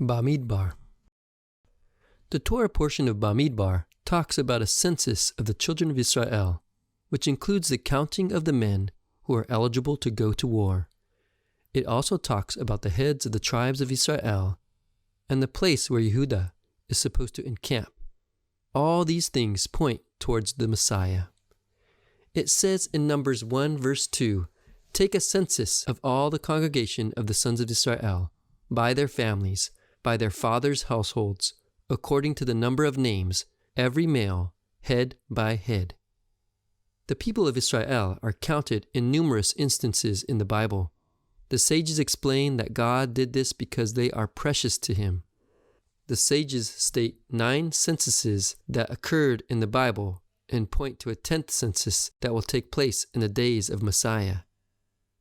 Bamidbar. The Torah portion of Bamidbar talks about a census of the children of Israel, which includes the counting of the men who are eligible to go to war. It also talks about the heads of the tribes of Israel and the place where Yehudah is supposed to encamp. All these things point towards the Messiah. It says in Numbers 1 verse 2, "Take a census of all the congregation of the sons of Israel, by their families, by their fathers' households, according to the number of names, every male, head by head." The people of Israel are counted in numerous instances in the Bible. The sages explain that God did this because they are precious to Him. The sages state 9 censuses that occurred in the Bible and point to a 10th census that will take place in the days of Messiah.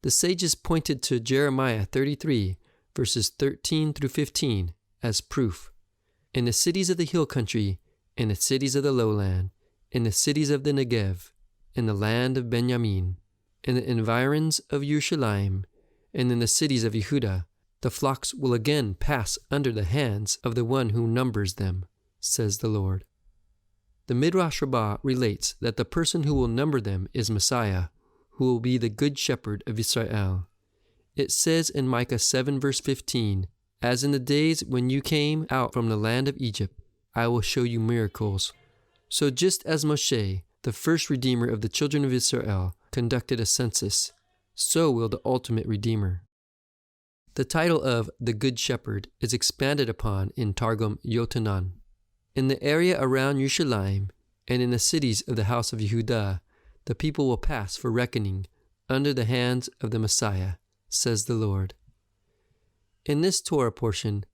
The sages pointed to Jeremiah 33, verses 13 through 15, as proof. In the cities of the hill country, in the cities of the lowland, in the cities of the Negev, in the land of Benjamin, in the environs of Yerushalayim, and in the cities of Yehudah, the flocks will again pass under the hands of the one who numbers them, says the Lord. The Midrash Rabbah relates that the person who will number them is Messiah, who will be the good shepherd of Israel. It says in Micah 7 verse 15, "As in the days when you came out from the land of Egypt, I will show you miracles." So just as Moshe, the first redeemer of the children of Israel, conducted a census, so will the ultimate Redeemer. The title of the Good Shepherd is expanded upon in Targum Yotanan. In the area around Yerushalayim and in the cities of the house of Yehudah, the people will pass for reckoning under the hands of the Messiah, says the Lord. In this Torah portion,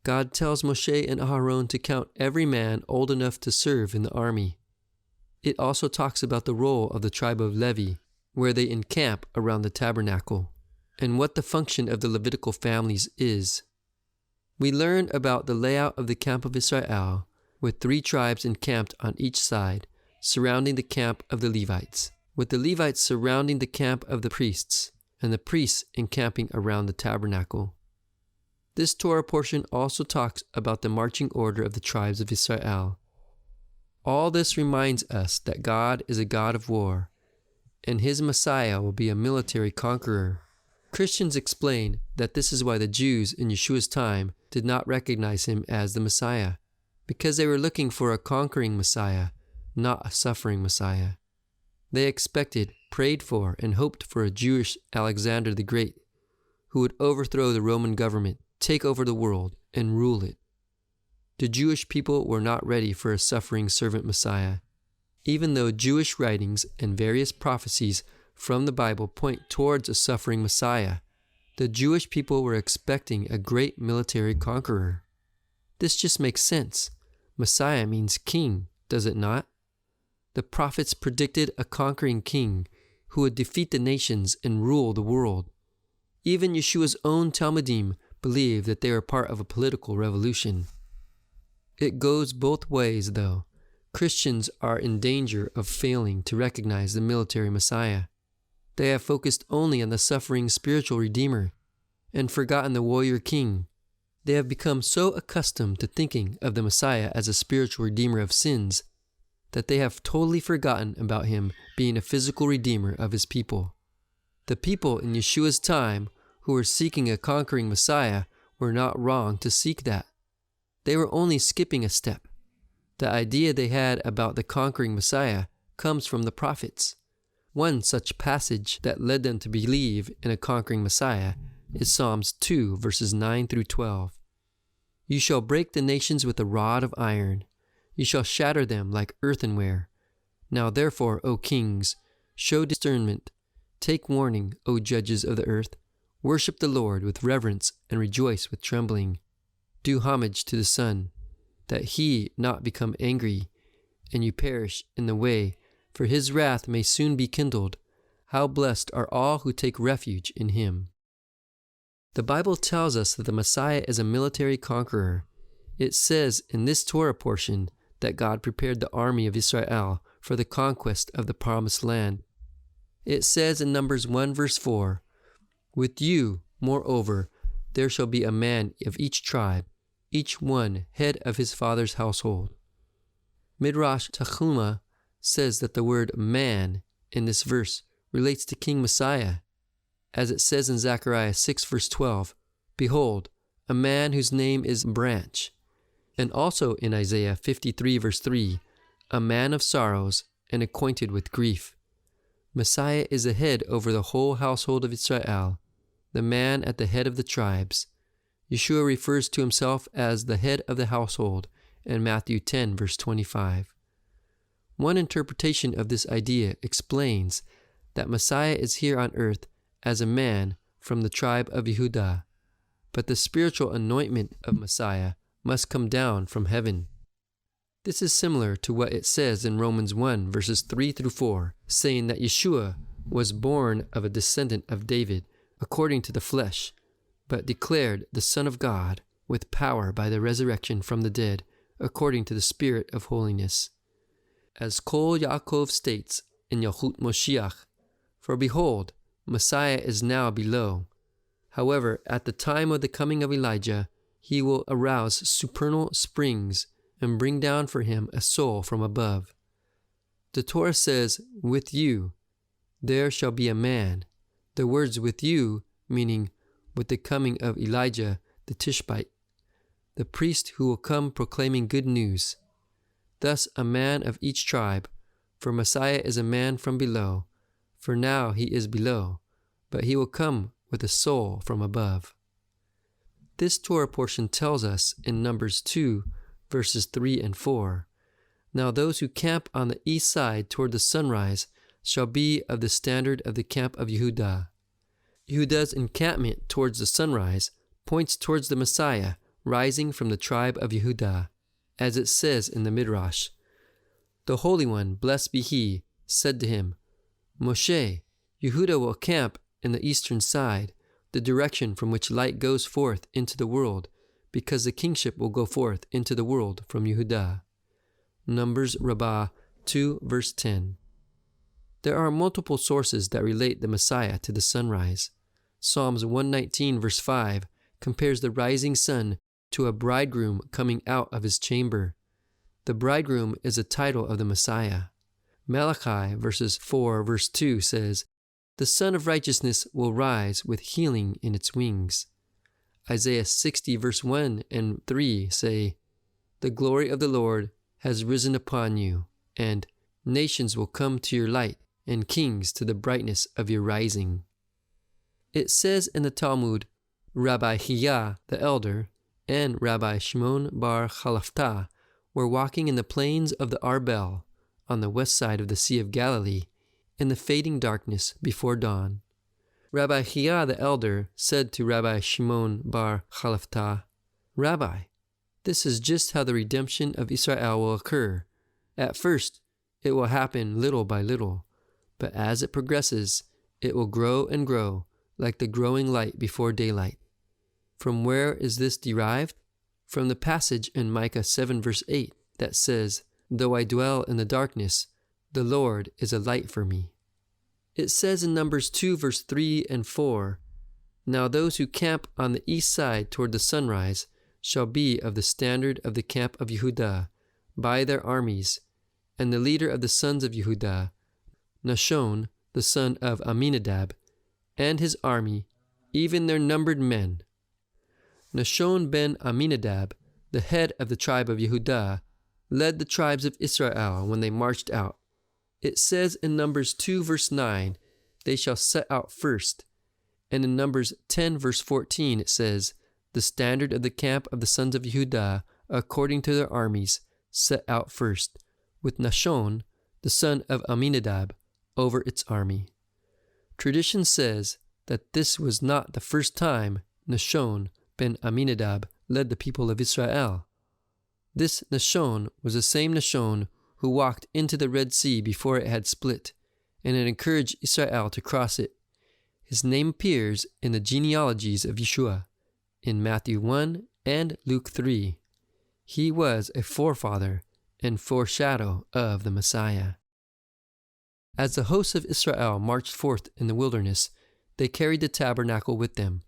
God tells Moshe and Aharon to count every man old enough to serve in the army. It also talks about the role of the tribe of Levi, where they encamp around the tabernacle, and what the function of the Levitical families is. We learn about the layout of the camp of Israel, with 3 tribes encamped on each side, surrounding the camp of the Levites, with the Levites surrounding the camp of the priests, and the priests encamping around the tabernacle. This Torah portion also talks about the marching order of the tribes of Israel. All this reminds us that God is a God of war, and His Messiah will be a military conqueror. Christians explain that this is why the Jews in Yeshua's time did not recognize Him as the Messiah, because they were looking for a conquering Messiah, not a suffering Messiah. They expected, prayed for, and hoped for a Jewish Alexander the Great, who would overthrow the Roman government, take over the world, and rule it. The Jewish people were not ready for a suffering servant Messiah, even though Jewish writings and various prophecies from the Bible point towards a suffering Messiah. The Jewish people were expecting a great military conqueror. This just makes sense. Messiah means king, does it not? The prophets predicted a conquering king who would defeat the nations and rule the world. Even Yeshua's own Talmudim believed that they were part of a political revolution. It goes both ways, though. Christians are in danger of failing to recognize the military Messiah. They have focused only on the suffering spiritual Redeemer and forgotten the warrior king. They have become so accustomed to thinking of the Messiah as a spiritual Redeemer of sins that they have totally forgotten about Him being a physical Redeemer of His people. The people in Yeshua's time who were seeking a conquering Messiah were not wrong to seek that. They were only skipping a step. The idea they had about the conquering Messiah comes from the prophets. One such passage that led them to believe in a conquering Messiah is Psalms 2 verses 9 through 12. "You shall break the nations with a rod of iron. You shall shatter them like earthenware. Now therefore, O kings, show discernment. Take warning, O judges of the earth. Worship the Lord with reverence and rejoice with trembling. Do homage to the Son, that He not become angry, and you perish in the way, for His wrath may soon be kindled. How blessed are all who take refuge in Him." The Bible tells us that the Messiah is a military conqueror. It says in this Torah portion that God prepared the army of Israel for the conquest of the promised land. It says in Numbers 1 verse 4, "With you, moreover, there shall be a man of each tribe, each one head of his father's household. Midrash Tanchuma says that the word man in this verse relates to King Messiah, as it says in Zechariah 6 verse 12, "Behold, a man whose name is Branch," and also in Isaiah 53 verse 3, "A man of sorrows and acquainted with grief." Messiah is the head over the whole household of Israel, the man at the head of the tribes. Yeshua refers to himself as the head of the household in Matthew 10 verse 25. One interpretation of this idea explains that Messiah is here on earth as a man from the tribe of Yehudah, but the spiritual anointment of Messiah must come down from heaven. This is similar to what it says in Romans 1 verses 3 through 4, saying that Yeshua was born of a descendant of David according to the flesh, but declared the Son of God with power by the resurrection from the dead according to the Spirit of holiness. As Kol Yaakov states in Yahut Moshiach, "For behold, Messiah is now below. However, at the time of the coming of Elijah, he will arouse supernal springs and bring down for him a soul from above." The Torah says, "With you there shall be a man." The words "with you" meaning with the coming of Elijah the Tishbite, the priest who will come proclaiming good news. Thus a man of each tribe, for Messiah is a man from below, for now he is below, but he will come with a soul from above. This Torah portion tells us in Numbers 2, verses 3 and 4, "Now those who camp on the east side toward the sunrise shall be of the standard of the camp of Yehudah." Yehudah's encampment towards the sunrise points towards the Messiah rising from the tribe of Yehudah, as it says in the Midrash. "The Holy One, blessed be He, said to him, Moshe, Yehudah will camp in the eastern side, the direction from which light goes forth into the world, because the kingship will go forth into the world from Yehudah." Numbers Rabbah 2 verse 10. There are multiple sources that relate the Messiah to the sunrise. Psalms 119 verse 5 compares the rising sun to a bridegroom coming out of his chamber. The bridegroom is a title of the Messiah. Malachi verses 4 verse 2 says, "The Son of Righteousness will rise with healing in its wings." Isaiah 60 verse 1 and 3 say, "The glory of the Lord has risen upon you, and nations will come to your light, and kings to the brightness of your rising." It says in the Talmud, Rabbi Hiya the elder and Rabbi Shimon bar Chalaftah were walking in the plains of the Arbel on the west side of the Sea of Galilee in the fading darkness before dawn. Rabbi Hiya the elder said to Rabbi Shimon bar Chalaftah, "Rabbi, this is just how the redemption of Israel will occur. At first, it will happen little by little, but as it progresses, it will grow and grow like the growing light before daylight." From where is this derived? From the passage in Micah 7 verse 8 that says, "Though I dwell in the darkness, the Lord is a light for me." It says in Numbers 2 verse 3 and 4, "Now those who camp on the east side toward the sunrise shall be of the standard of the camp of Yehudah, by their armies, and the leader of the sons of Yehudah, Nashon, the son of Aminadab, and his army, even their numbered men." Nashon ben Aminadab, the head of the tribe of Yehudah, led the tribes of Israel when they marched out. It says in Numbers 2 verse 9, "They shall set out first." And in Numbers 10 verse 14 it says, "The standard of the camp of the sons of Yehudah, according to their armies, set out first, with Nashon, the son of Aminadab, over its army." Tradition says that this was not the first time Nashon ben Aminadab led the people of Israel. This Nashon was the same Nashon who walked into the Red Sea before it had split, and had encouraged Israel to cross it. His name appears in the genealogies of Yeshua, in Matthew 1 and Luke 3. He was a forefather and foreshadow of the Messiah. As the hosts of Israel marched forth in the wilderness, they carried the tabernacle with them.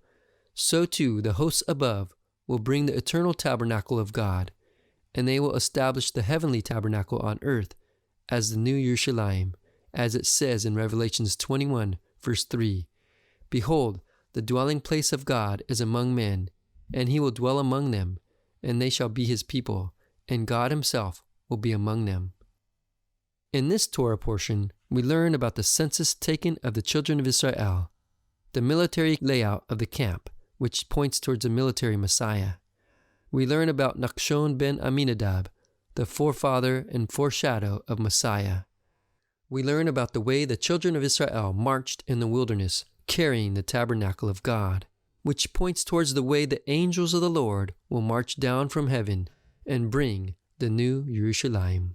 So too the hosts above will bring the eternal tabernacle of God, and they will establish the heavenly tabernacle on earth as the new Yerushalayim, as it says in Revelations 21, verse 3, "Behold, the dwelling place of God is among men, and he will dwell among them, and they shall be his people, and God himself will be among them." In this Torah portion, we learn about the census taken of the children of Israel, the military layout of the camp, which points towards a military Messiah. We learn about Nachshon ben Aminadab, the forefather and foreshadow of Messiah. We learn about the way the children of Israel marched in the wilderness, carrying the tabernacle of God, which points towards the way the angels of the Lord will march down from heaven and bring the new Yerushalayim.